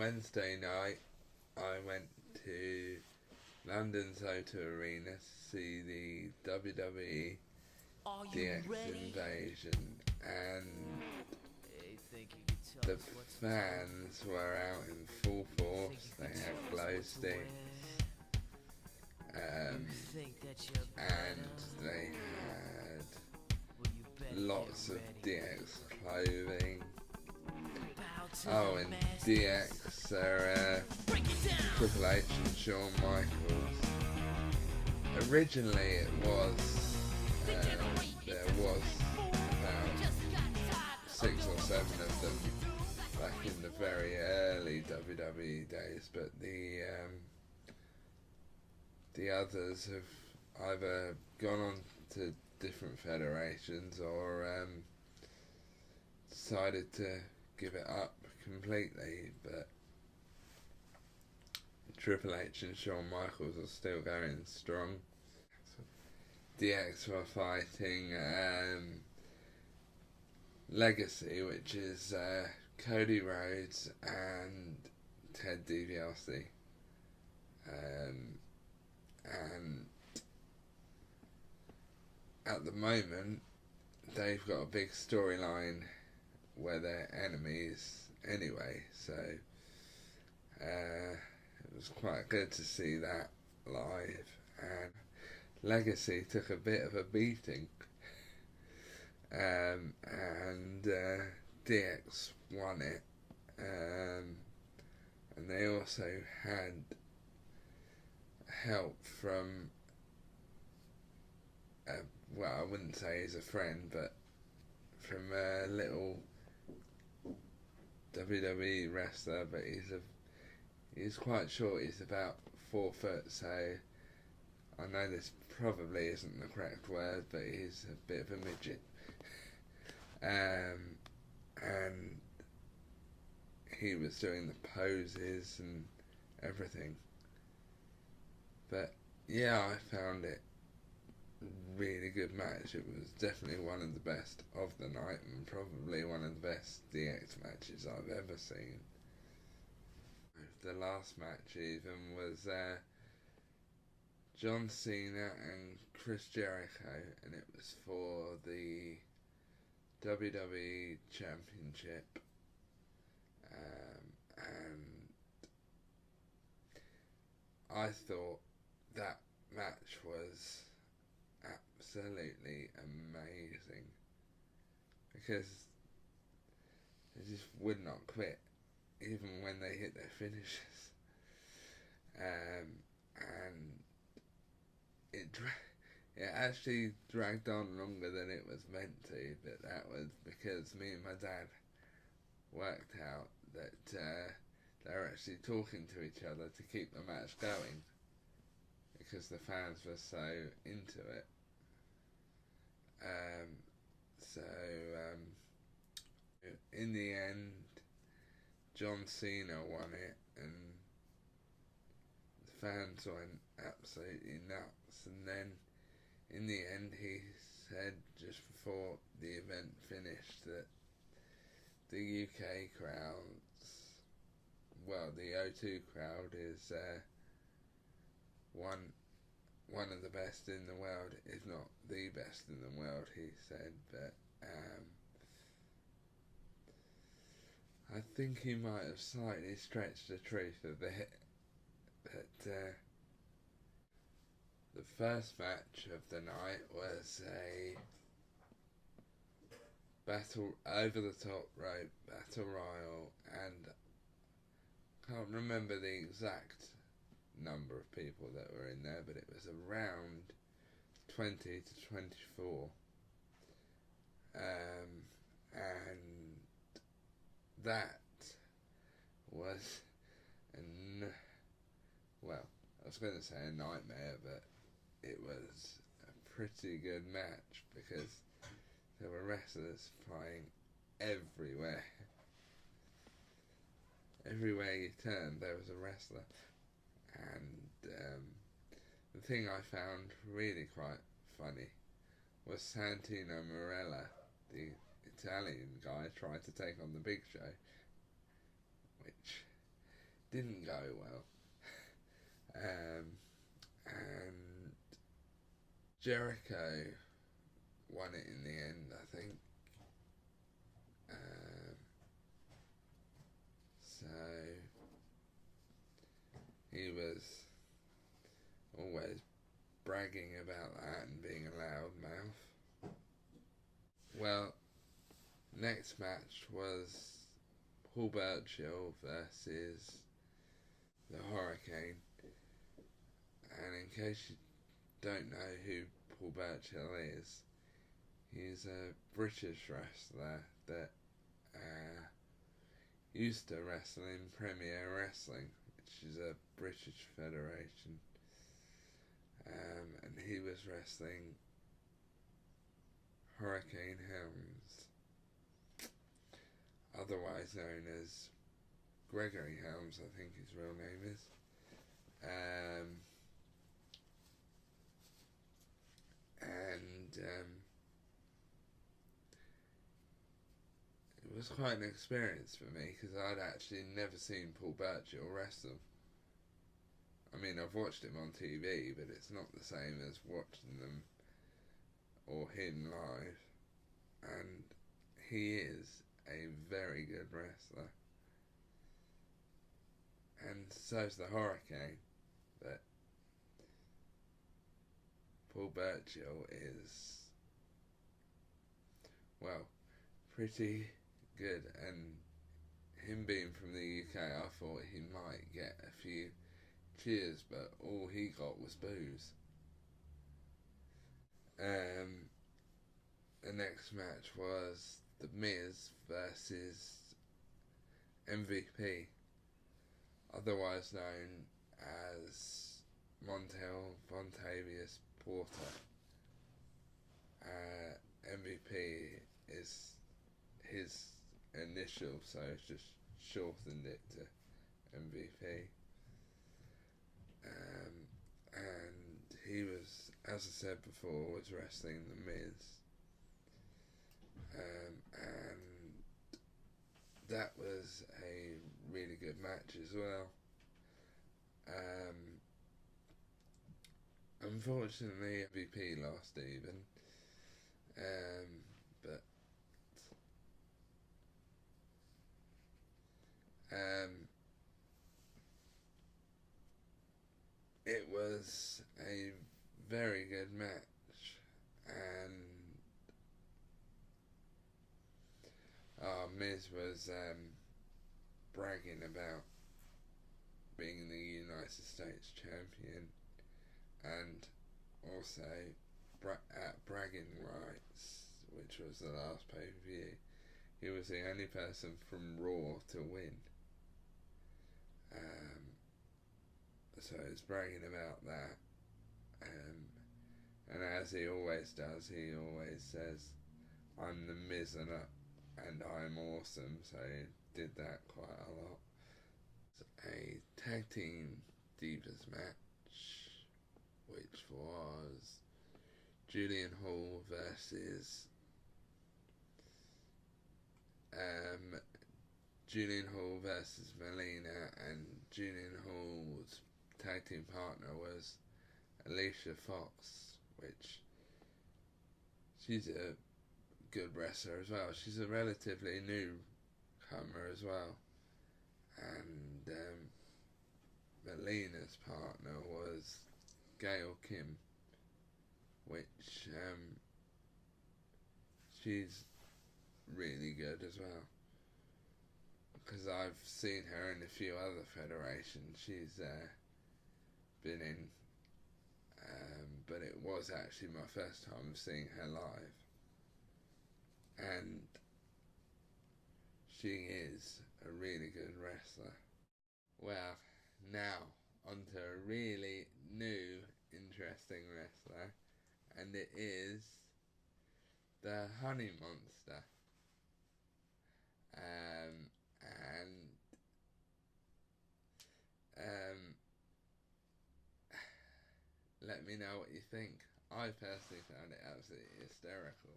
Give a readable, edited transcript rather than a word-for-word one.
Wednesday night, I went to London's O2 Arena to see the WWE DX Invasion, and the fans were out in full force. They had glow sticks, and they had lots of DX clothing. Oh, and DX, they're Triple H and Shawn Michaels. Originally it was, there was about 6 or 7 of them back in the very early WWE days, but the others have either gone on to different federations or decided to give it up completely, but Triple H and Shawn Michaels are still going strong. DX were fighting Legacy, which is Cody Rhodes and Ted DiBiase, and at the moment they've got a big storyline where they're enemies anyway, so it was quite good to see that live. And Legacy took a bit of a beating, and DX won it, and they also had help from well, I wouldn't say he's a friend, but from a little WWE wrestler, but he's quite short. He's about 4 foot, so I know this probably isn't the correct word, but he's a bit of a midget. And he was doing the poses and everything. But yeah, I found it really good match. It was definitely one of the best of the night, and probably one of the best DX matches I've ever seen. The last match even was John Cena and Chris Jericho, and it was for the WWE Championship, and I thought that match was absolutely amazing, because they just would not quit even when they hit their finishes, and it actually dragged on longer than it was meant to, but that was because me and my dad worked out that they were actually talking to each other to keep the match going, because the fans were so into it. In the end, John Cena won it, and the fans went absolutely nuts. And then, in the end, he said just before the event finished that the UK crowds, well, the O2 crowd is one of the best in the world, if not the best in the world, he said. But I think he might have slightly stretched the truth a bit. But the first match of the night was a battle over the top rope battle royal, and I can't remember the exact number of people that were in there, but it was around 20 to 24, and that was well, I was going to say a nightmare, but it was a pretty good match, because there were wrestlers flying everywhere. Everywhere you turned, there was a wrestler. And the thing I found really quite funny was Santino Marella, the Italian guy, tried to take on the Big Show, which didn't go well. And Jericho won it in the end, I think. So he was always bragging about that and being a loudmouth. Well, next match was Paul Burchill versus the Hurricane. And in case you don't know who Paul Burchill is, he's a British wrestler that used to wrestle in Premier Wrestling, which is a British federation. And he was wrestling Hurricane Helms, otherwise known as Gregory Helms, I think his real name is. It was quite an experience for me because I'd actually never seen Paul Burchill wrestle. I mean, I've watched him on TV, but it's not the same as watching them or him live. And he is a very good wrestler. And so's the Hurricane. But Paul Burchill is, well, pretty good. And him being from the UK, I thought he might get a few cheers, but all he got was boos. The next match was The Miz versus MVP, otherwise known as Montel Vontavious Porter. MVP is his initial, so it's just shortened it to MVP. And he was, as I said before, was wrestling The Miz. And that was a really good match as well. Unfortunately, MVP lost even. But it was a very good match, and Miz was bragging about being the United States champion, and also at Bragging Rights, which was the last pay-per-view, he was the only person from Raw to win. So he's bragging about that. And as he always does, he always says, "I'm the Miz and I'm awesome." So he did that quite a lot. It's a tag team divas match, which was Julian Hall versus Melina, and Julian Hall's tag team partner was Alicia Fox, which she's a good wrestler as well. She's a relatively newcomer as well. And Melina's partner was Gail Kim, which she's really good as well, because I've seen her in a few other federations she's been in, but it was actually my first time seeing her live, and she is a really good wrestler. Well, now onto a really new, interesting wrestler, and it is the Honey Monster. Let me know what you think. I personally found it absolutely hysterical.